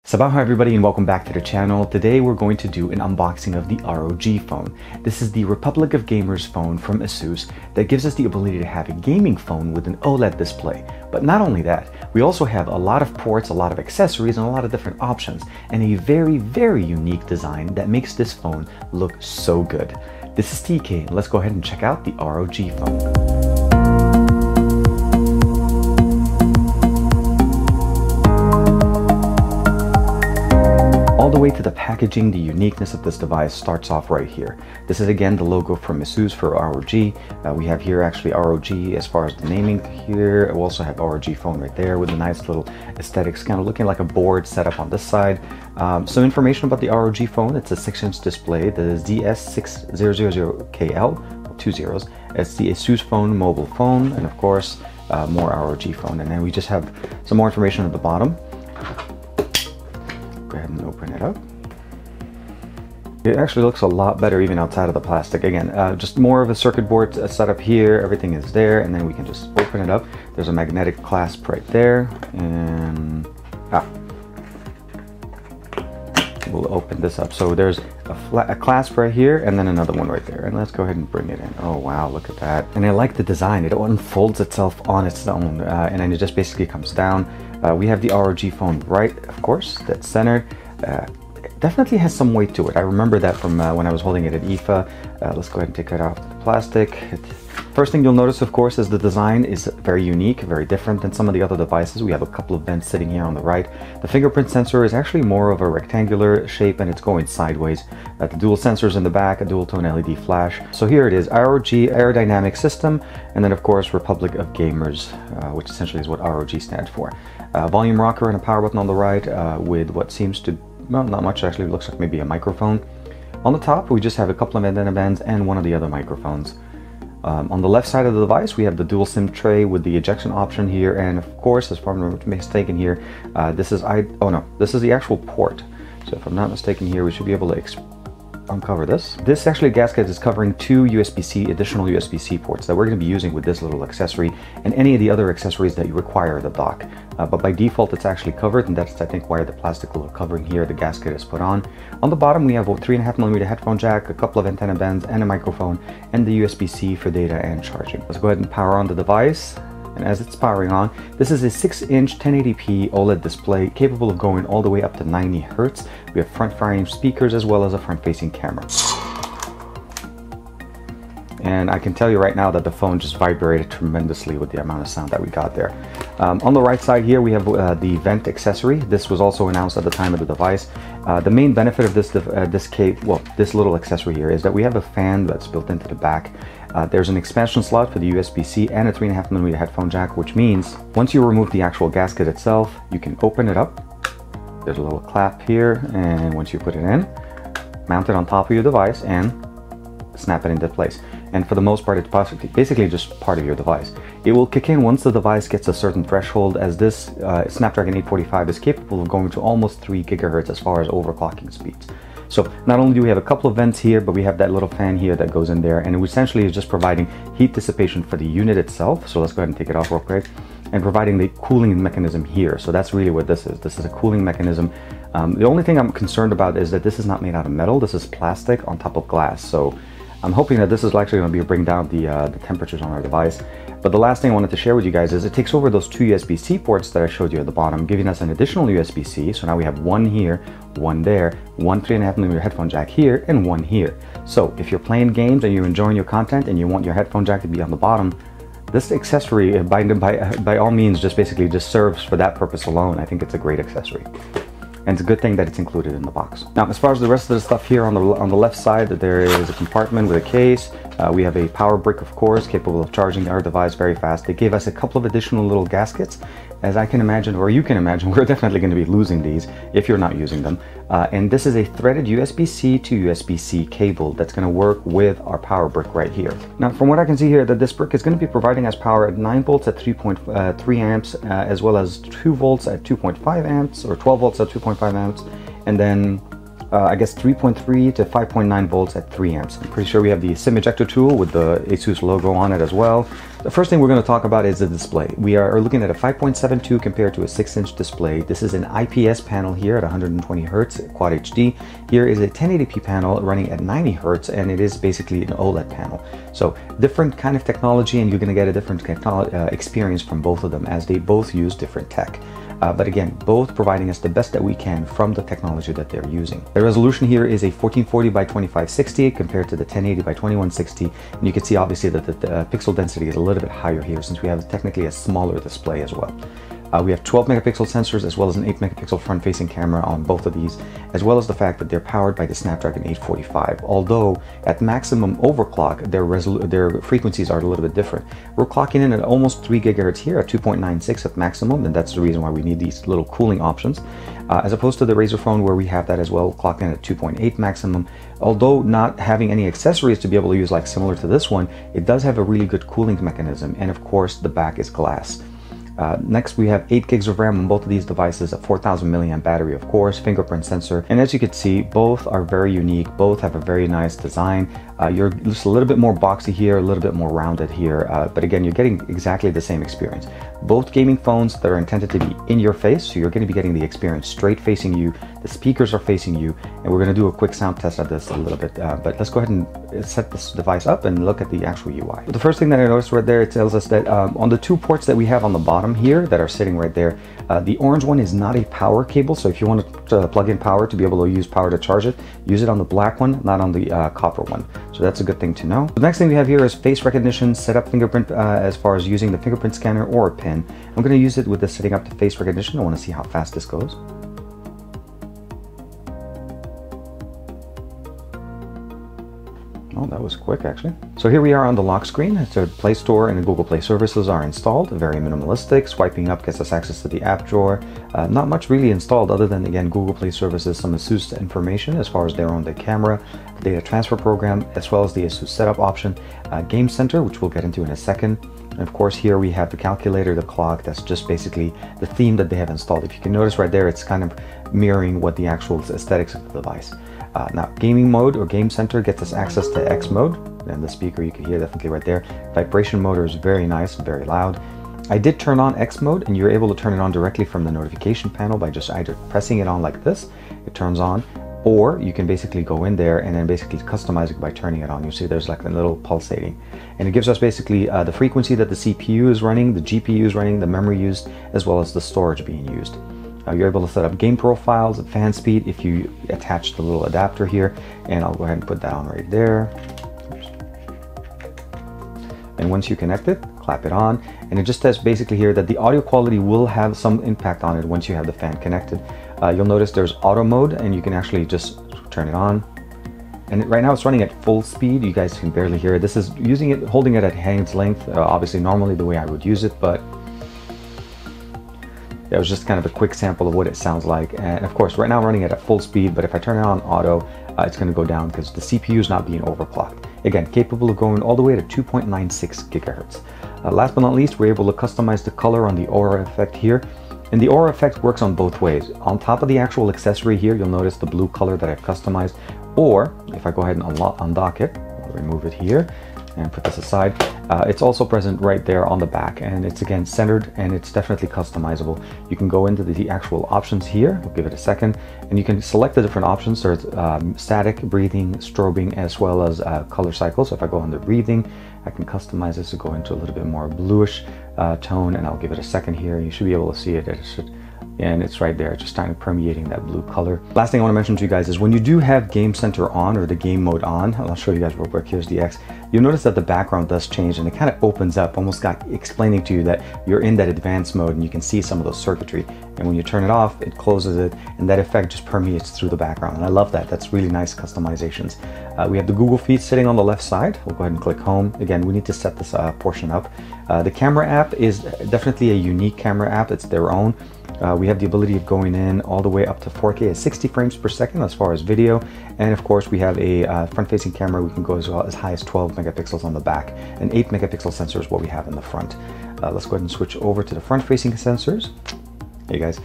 Sabaha everybody and welcome back to the channel. Today we're going to do an unboxing of the ROG phone. This is the Republic of Gamers phone from ASUS that gives us the ability to have a gaming phone with an OLED display. But not only that, we also have a lot of ports, a lot of accessories, and a lot of different options, and a very unique design that makes this phone look so good. This is TK, and let's go ahead and check out the ROG phone. All the way to the packaging, the uniqueness of this device starts off right here. This is again the logo from ASUS for ROG. We have here actually ROG as far as the naming here. We also have ROG phone right there with a nice little aesthetics, kind of looking like a board set up on this side. Some information about the ROG phone. It's a 6-inch display, the ZS6000KL, 2 zeros. It's the ASUS phone mobile phone, and of course more ROG phone. And then we just have some more information at the bottom. Go ahead and open it up. It actually looks a lot better even outside of the plastic. Again, just more of a circuit board setup here. Everything is there, and then we can just open it up. There's a magnetic clasp right there, and we'll open this up. So there's a clasp right here, and then another one right there. And let's go ahead and bring it in. Oh wow, look at that! And I like the design. It unfolds itself on its own, and then it just basically comes down. We have the ROG phone right, of course, that's centered. It definitely has some weight to it. I remember that from when I was holding it at IFA. Let's go ahead and take it off the plastic. First thing you'll notice, of course, is the design is very unique, very different than some of the other devices. We have a couple of vents sitting here on the right. The fingerprint sensor is actually more of a rectangular shape, and it's going sideways. The dual sensors in the back, a dual tone LED flash. So here it is, ROG aerodynamic system, and then of course Republic of Gamers, which essentially is what ROG stands for. Volume rocker and a power button on the right, with what seems to, well, not much actually, it looks like maybe a microphone. On the top we just have a couple of antenna bands and one of the other microphones. On the left side of the device we have the dual SIM tray with the ejection option here, and of course, as far as I'm not mistaken here, this is the actual port. So if I'm not mistaken here, we should be able to uncover this. This actually gasket is covering two additional USB-C ports that we're going to be using with this little accessory and any of the other accessories that you require the dock. But by default it's actually covered, and that's I think why the plastic little covering here, the gasket, is put on. On the bottom we have a 3.5mm headphone jack, a couple of antenna bands, and a microphone, and the USB-C for data and charging. Let's go ahead and power on the device. And as it's powering on, this is a 6-inch 1080p OLED display capable of going all the way up to 90 Hz. We have front-firing speakers as well as a front-facing camera. And I can tell you right now that the phone just vibrated tremendously with the amount of sound that we got there. On the right side here we have the vent accessory. This was also announced at the time of the device. The main benefit of this little accessory here is that we have a fan that's built into the back. There's an expansion slot for the USB-C and a 3.5mm headphone jack, which means once you remove the actual gasket itself, you can open it up. There's a little clap here, and once you put it in, mount it on top of your device and snap it into place. And for the most part, it's basically just part of your device. It will kick in once the device gets a certain threshold, as this Snapdragon 845 is capable of going to almost 3 GHz as far as overclocking speeds. So not only do we have a couple of vents here, but we have that little fan here that goes in there, and it essentially is just providing heat dissipation for the unit itself. So let's go ahead and take it off real quick, and providing the cooling mechanism here. So that's really what this is. This is a cooling mechanism. The only thing I'm concerned about is that this is not made out of metal. This is plastic on top of glass. So I'm hoping that this is actually going to bring down the temperatures on our device. But the last thing I wanted to share with you guys is it takes over those two USB-C ports that I showed you at the bottom, giving us an additional USB-C. So now we have one here, one there, one 3.5mm headphone jack here, and one here. So if you're playing games and you're enjoying your content and you want your headphone jack to be on the bottom, this accessory by all means just basically serves for that purpose alone. I think it's a great accessory. And it's a good thing that it's included in the box. Now, as far as the rest of the stuff here on the left side, there is a compartment with a case. We have a power brick, of course, capable of charging our device very fast. They gave us a couple of additional little gaskets. As I can imagine, or you can imagine, we're definitely going to be losing these if you're not using them. And this is a threaded USB-C to USB-C cable that's going to work with our power brick right here. Now, from what I can see here, that this brick is going to be providing us power at 9 volts at 3.3 amps, as well as 2 volts at 2.5 amps, or 12 volts at 2.5 amps, and then I guess 3.3 to 5.9 volts at 3 amps. I'm pretty sure we have the SIM ejector tool with the ASUS logo on it as well. The first thing we're going to talk about is the display. We are looking at a 5.72 compared to a 6-inch display. This is an IPS panel here at 120 Hertz Quad HD. Here is a 1080p panel running at 90 Hertz, and it is basically an OLED panel. So different kind of technology, and you're going to get a different experience from both of them, as they both use different tech. But again, both providing us the best that we can from the technology that they're using. The resolution here is a 1440 by 2560 compared to the 1080 by 2160. And you can see obviously that the pixel density is a little bit higher here, since we have technically a smaller display as well. We have 12 megapixel sensors as well as an 8 megapixel front-facing camera on both of these, as well as the fact that they're powered by the Snapdragon 845. Although at maximum overclock, their frequencies are a little bit different. We're clocking in at almost 3 gigahertz here at 2.96 at maximum, and that's the reason why we need these little cooling options, as opposed to the Razer phone where we have that as well, clocked in at 2.8 maximum. Although not having any accessories to be able to use like similar to this one, it does have a really good cooling mechanism, and of course the back is glass. Next, we have 8 gigs of RAM on both of these devices, a 4000 milliamp battery, of course, fingerprint sensor. And as you can see, both are very unique. Both have a very nice design. You're just a little bit more boxy here, a little bit more rounded here. But again, you're getting exactly the same experience. Both gaming phones that are intended to be in your face, so you're going to be getting the experience straight facing you. The speakers are facing you, and we're going to do a quick sound test of this a little bit. But let's go ahead and set this device up and look at the actual UI. But the first thing that I noticed right there, it tells us that on the 2 ports that we have on the bottom here that are sitting right there, the orange one is not a power cable. So if you want to plug in power to be able to use power to charge it, use it on the black one, not on the copper one. So that's a good thing to know. The next thing we have here is face recognition, set up fingerprint as far as using the fingerprint scanner or a pin. I'm going to use it with this setting up to face recognition. I want to see how fast this goes. Oh, that was quick actually. So here we are on the lock screen. So Play Store and the Google Play services are installed. Very minimalistic. Swiping up gets us access to the app drawer. Not much really installed other than, again, Google Play services, some ASUS information as far as their own camera, the data transfer program, as well as the ASUS setup option, Game Center, which we'll get into in a second. And of course, here we have the calculator, the clock. That's just basically the theme that they have installed. If you can notice right there, it's kind of mirroring what the actual aesthetics of the device. Now, gaming mode or Game Center gets us access to X mode, and the speaker you can hear definitely right there. Vibration motor is very nice, very loud. I did turn on X mode, and you're able to turn it on directly from the notification panel by just either pressing it on like this, it turns on, or you can basically go in there and then basically customize it by turning it on. You see there's like a little pulsating, and it gives us basically the frequency that the CPU is running, the GPU is running, the memory used, as well as the storage being used. You're able to set up game profiles, fan speed if you attach the little adapter here, and I'll go ahead and put that on right there. And once you connect it, clap it on, and it just says basically here that the audio quality will have some impact on it once you have the fan connected. You'll notice there's auto mode, and you can actually just turn it on. And right now it's running at full speed. You guys can barely hear it. This is using it, holding it at hand's length, obviously normally the way I would use it, but it was just kind of a quick sample of what it sounds like. And of course, right now I'm running it at full speed, but if I turn it on auto, it's going to go down because the CPU is not being overclocked. Again, capable of going all the way to 2.96 gigahertz. Last but not least, we're able to customize the color on the aura effect here. And the aura effect works on both ways. On top of the actual accessory here, you'll notice the blue color that I've customized. Or if I go ahead and undock it, I'll remove it here and put this aside, it's also present right there on the back, and it's again centered, and it's definitely customizable. You can go into the actual options here. We'll give it a second, and you can select the different options. There's static, breathing, strobing, as well as color cycle. So if I go under breathing, I can customize this to go into a little bit more bluish tone, and I'll give it a second here. You should be able to see it. And it's right there, just kind of permeating that blue color. Last thing I want to mention to you guys is when you do have Game Center on, or the game mode on, I'll show you guys real quick. Here's the X. You'll notice that the background does change, and it kind of opens up, almost explaining to you that you're in that advanced mode, and you can see some of those circuitry. And when you turn it off, it closes it, and that effect just permeates through the background. And I love that. That's really nice customizations. We have the Google feed sitting on the left side. We'll go ahead and click home. Again, we need to set this portion up. The camera app is definitely a unique camera app. It's their own. We have the ability of going in all the way up to 4K at 60 frames per second as far as video. And of course, we have a front-facing camera. We can go as high as 12 megapixels on the back, and 8 megapixel sensor is what we have in the front. Let's go ahead and switch over to the front-facing sensors. Hey guys.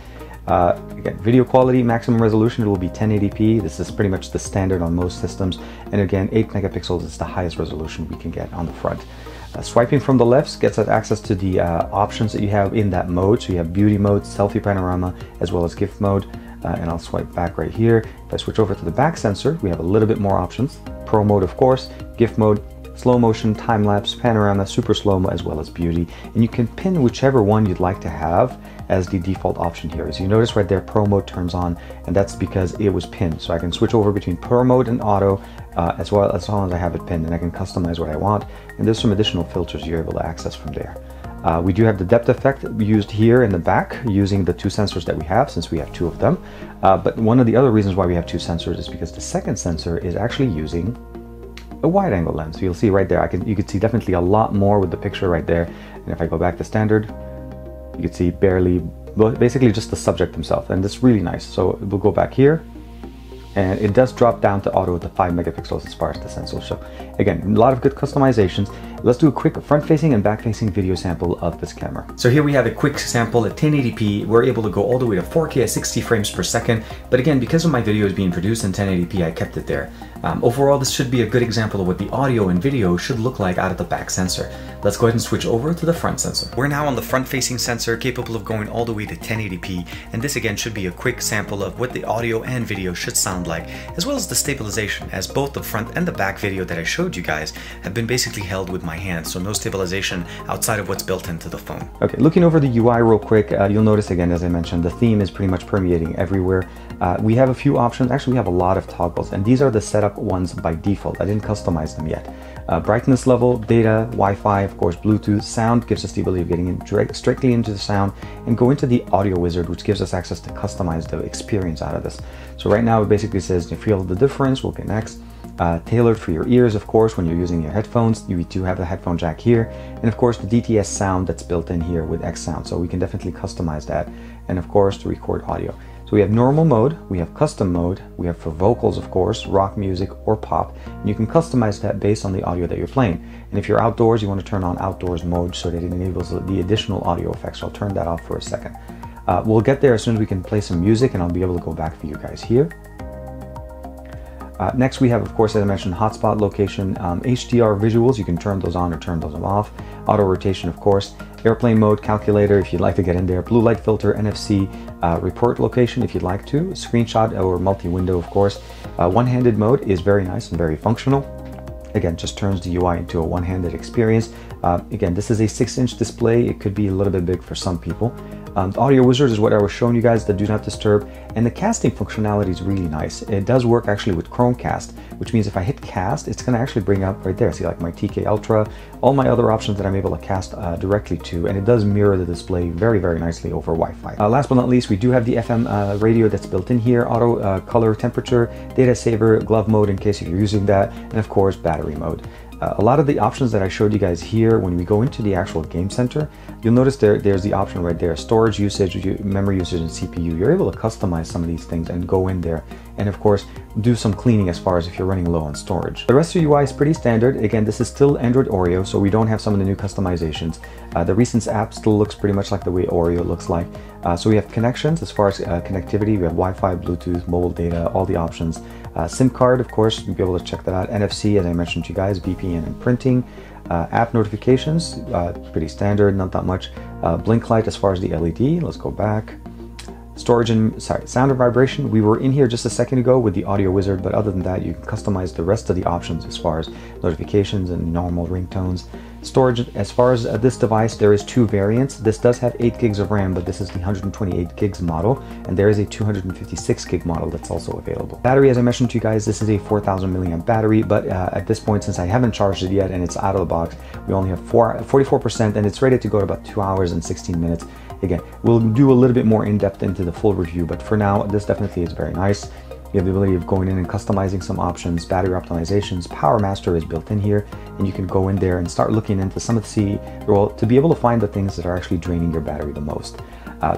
Again, video quality, maximum resolution, it will be 1080p. This is pretty much the standard on most systems. And again, 8 megapixels is the highest resolution we can get on the front. Swiping from the left gets us access to the options that you have in that mode. So you have beauty mode, selfie panorama, as well as GIF mode. And I'll swipe back right here. If I switch over to the back sensor, we have a little bit more options. Pro mode, of course, GIF mode, slow motion, time lapse, panorama, super slow-mo, as well as beauty. And you can pin whichever one you'd like to have as the default option here. As you notice right there, pro mode turns on, and that's because it was pinned. So I can switch over between pro mode and auto as long as I have it pinned, and I can customize what I want. And there's some additional filters you're able to access from there. We do have the depth effect used here in the back using the 2 sensors that we have, since we have 2 of them. But one of the other reasons why we have 2 sensors is because the second sensor is actually using a wide angle lens. So you'll see right there, you can see definitely a lot more with the picture right there. And if I go back to standard, you can see basically just the subject himself, and that's really nice. So we'll go back here, and it does drop down to auto to 5 megapixels as far as the sensor. So again, a lot of good customizations. Let's do a quick front-facing and back-facing video sample of this camera. So here we have a quick sample at 1080p. We're able to go all the way to 4K at 60 frames per second. But again, because of my videos being produced in 1080p, I kept it there. Overall, this should be a good example of what the audio and video should look like out of the back sensor. Let's go ahead and switch over to the front sensor. We're now on the front-facing sensor, capable of going all the way to 1080p. And this again should be a quick sample of what the audio and video should sound like, as well as the stabilization, as both the front and the back video that I showed you guys have been basically held with my hand, so no stabilization outside of what's built into the phone. Okay, looking over the UI real quick, you'll notice again, as I mentioned, the theme is pretty much permeating everywhere. We have a few options. Actually, we have a lot of toggles, and these are the setup ones by default. I didn't customize them yet. Brightness level, data, Wi-Fi, of course, Bluetooth. Sound gives us the ability of getting in strictly into the sound, and go into the audio wizard, which gives us access to customize the experience out of this. So right now it basically says, you feel the difference, we'll get next. Tailored for your ears, of course, when you're using your headphones. You do have the headphone jack here, and of course the DTS sound that's built in here with X sound, so we can definitely customize that. And of course to record audio, so we have normal mode, we have custom mode, we have for vocals, of course, rock music or pop, and you can customize that based on the audio that you're playing. And if you're outdoors, you want to turn on outdoors mode so that it enables the additional audio effects. So I'll turn that off for a second. We'll get there as soon as we can play some music, and I'll be able to go back for you guys here. Next we have, of course, as I mentioned, hotspot location, HDR visuals. You can turn those on or turn those off. Auto rotation, of course. Airplane mode, calculator if you'd like to get in there. Blue light filter, NFC, report location if you'd like to. Screenshot or multi-window, of course. One-handed mode is very nice and very functional. Again, just turns the UI into a one-handed experience. Again, this is a 6-inch display. It could be a little bit big for some people. The audio wizard is what I was showing you guys, the do not disturb, and the casting functionality is really nice. It does work actually with Chromecast, which means if I hit cast, it's going to actually bring up right there. See, like my TK Ultra, all my other options that I'm able to cast directly to, and it does mirror the display very, very nicely over Wi-Fi. Last but not least, we do have the FM radio that's built in here, auto color temperature, data saver, glove mode in case you're using that, and of course battery mode. A lot of the options that I showed you guys here, when we go into the actual game center, you'll notice there's the option right there, storage usage, memory usage, and CPU. You're able to customize some of these things and go in there and of course do some cleaning as far as if you're running low on storage. The rest of the UI is pretty standard. Again, this is still Android Oreo, so we don't have some of the new customizations. The recent app still looks pretty much like the way Oreo looks like. So we have connections as far as connectivity. We have Wi-Fi, Bluetooth, mobile data, all the options. SIM card, of course, you'll be able to check that out. NFC, as I mentioned to you guys, VPN and printing. App notifications, pretty standard, not that much. Blink light as far as the LED. Let's go back. Storage and sound and vibration. We were in here just a second ago with the audio wizard, but other than that, you can customize the rest of the options as far as notifications and normal ringtones. Storage, as far as this device, there is 2 variants. This does have 8 gigs of RAM, but this is the 128 gigs model, and there is a 256 gig model that's also available. Battery, as I mentioned to you guys, this is a 4,000 milliamp battery, but at this point, since I haven't charged it yet and it's out of the box, we only have 44%, and it's rated to go to about 2 hours and 16 minutes. Again, we'll do a little bit more in-depth into the full review, but for now, this definitely is very nice. You have the ability of going in and customizing some options, battery optimizations. Power Master is built in here, and you can go in there and start looking into some of the to be able to find the things that are actually draining your battery the most.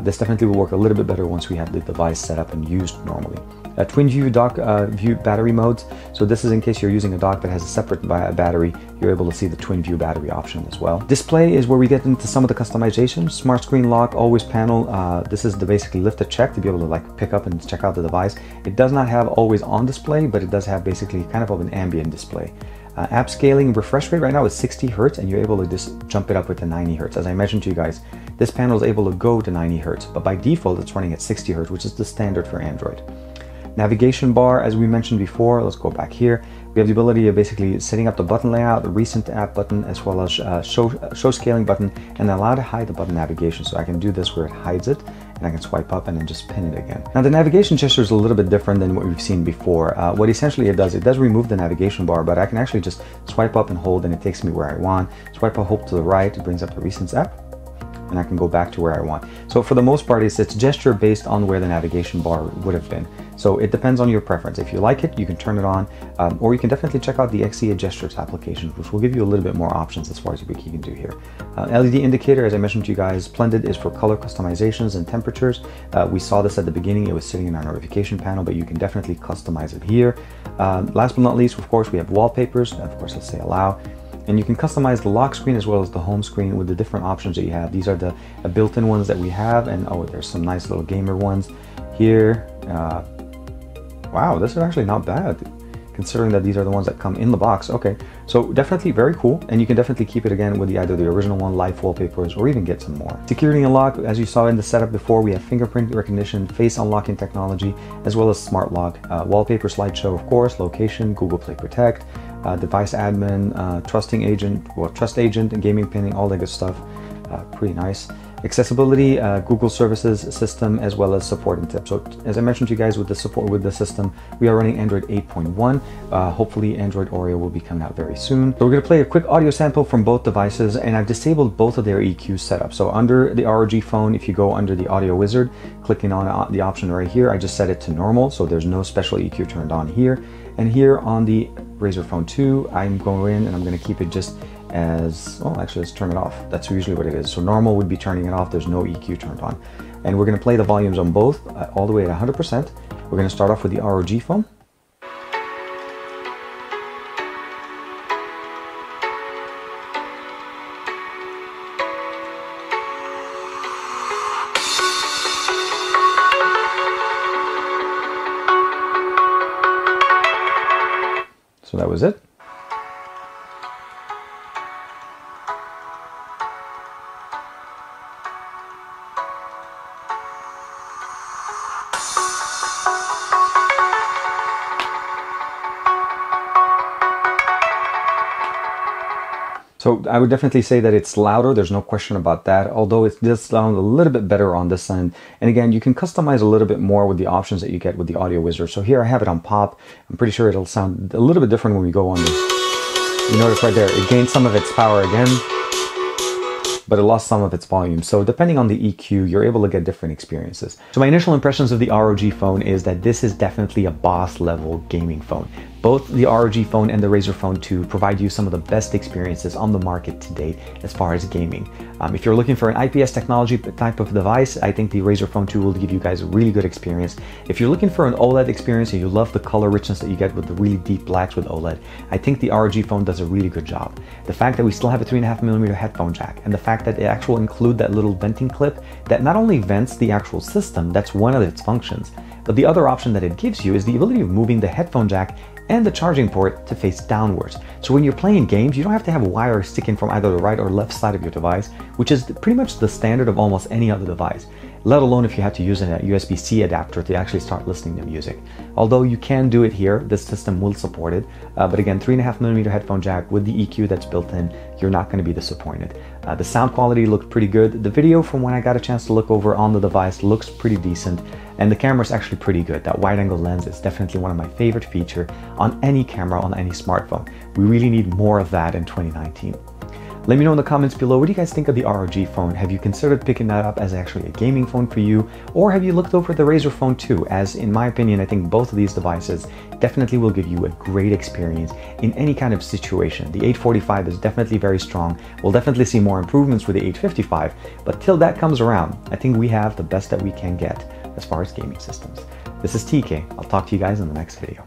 This definitely will work a little bit better once we have the device set up and used normally. Twin view dock view battery modes. So this is in case you're using a dock that has a separate battery, you're able to see the twin view battery option as well. Display is where we get into some of the customization. Smart screen lock, always panel. This is the basically lift a check to be able to like pick up and check out the device. It does not have always on display, but it does have basically kind of an ambient display. App scaling refresh rate right now is 60 Hertz, and you're able to just jump it up with the 90 Hertz. As I mentioned to you guys, this panel is able to go to 90 Hertz, but by default it's running at 60 Hertz, which is the standard for Android. Navigation bar, as we mentioned before, let's go back here. We have the ability of basically setting up the button layout, the recent app button, as well as show scaling button, and allow to hide the button navigation. So I can do this where it hides it, and I can swipe up and then just pin it again. Now the navigation gesture is a little bit different than what we've seen before. What essentially it does remove the navigation bar, but I can actually just swipe up and hold and it takes me where I want. Swipe up, hold to the right, it brings up the recent app, and I can go back to where I want. So for the most part, it's gesture based on where the navigation bar would have been. So it depends on your preference. If you like it, you can turn it on, or you can definitely check out the XCA Gestures application, which will give you a little bit more options as far as what you can do here. LED indicator, as I mentioned to you guys, blended is for color customizations and temperatures. We saw this at the beginning. It was sitting in our notification panel, but you can definitely customize it here. Last but not least, of course, we have wallpapers. Of course, let's say allow. And you can customize the lock screen as well as the home screen with the different options that you have. These are the built-in ones that we have, and oh, there's some nice little gamer ones here. Wow, this is actually not bad, considering that these are the ones that come in the box. Okay, so definitely very cool, and you can definitely keep it again with either the original one, live wallpapers, or even get some more. Security unlock, as you saw in the setup before, we have fingerprint recognition, face unlocking technology, as well as smart lock, wallpaper slideshow, of course, location, Google Play Protect, device admin, trusting agent, well, trust agent, and gaming pinning, all that good stuff. Pretty nice. Accessibility, Google services system, as well as support and tips. So as I mentioned to you guys, with the support with the system, we are running Android 8.1. Hopefully Android Oreo will be coming out very soon. So we're going to play a quick audio sample from both devices, and I've disabled both of their EQ setup. So under the ROG phone, if you go under the audio wizard, clicking on the option right here, I just set it to normal, so there's no special EQ turned on here. And here on the Razer Phone 2, I'm going in and I'm going to keep it just as, well, actually let's turn it off. That's usually what it is. So normal would be turning it off, there's no EQ turned on. And we're going to play the volumes on both all the way at 100%. We're going to start off with the ROG phone. So that was it. So I would definitely say that it's louder, there's no question about that, although it does sound a little bit better on this end. And again, you can customize a little bit more with the options that you get with the audio wizard. So here I have it on pop. I'm pretty sure it'll sound a little bit different when we go on the, you notice right there, it gained some of its power again, but it lost some of its volume. So depending on the EQ, you're able to get different experiences. So my initial impressions of the ROG phone is that this is definitely a boss level gaming phone. Both the ROG phone and the Razer Phone 2 provide you some of the best experiences on the market to date as far as gaming. If you're looking for an IPS technology type of device, I think the Razer Phone 2 will give you guys a really good experience. If you're looking for an OLED experience and you love the color richness that you get with the really deep blacks with OLED, I think the ROG phone does a really good job. The fact that we still have a 3.5mm headphone jack, and the fact that they actually include that little venting clip that not only vents the actual system, that's one of its functions, but the other option that it gives you is the ability of moving the headphone jack and the charging port to face downwards. So when you're playing games, you don't have to have wires sticking from either the right or left side of your device, which is pretty much the standard of almost any other device, let alone if you had to use a USB-C adapter to actually start listening to music. Although you can do it here, this system will support it. But again, 3.5mm headphone jack with the EQ that's built in, you're not going to be disappointed. The sound quality looked pretty good. The video, from when I got a chance to look over on the device, looks pretty decent. And the camera is actually pretty good. That wide angle lens is definitely one of my favorite features on any camera, on any smartphone. We really need more of that in 2019. Let me know in the comments below, what do you guys think of the ROG phone? Have you considered picking that up as actually a gaming phone for you? Or have you looked over the Razer Phone 2? As in my opinion, I think both of these devices definitely will give you a great experience in any kind of situation. The 845 is definitely very strong. We'll definitely see more improvements with the 855, but till that comes around, I think we have the best that we can get as far as gaming systems. This is TK. I'll talk to you guys in the next video.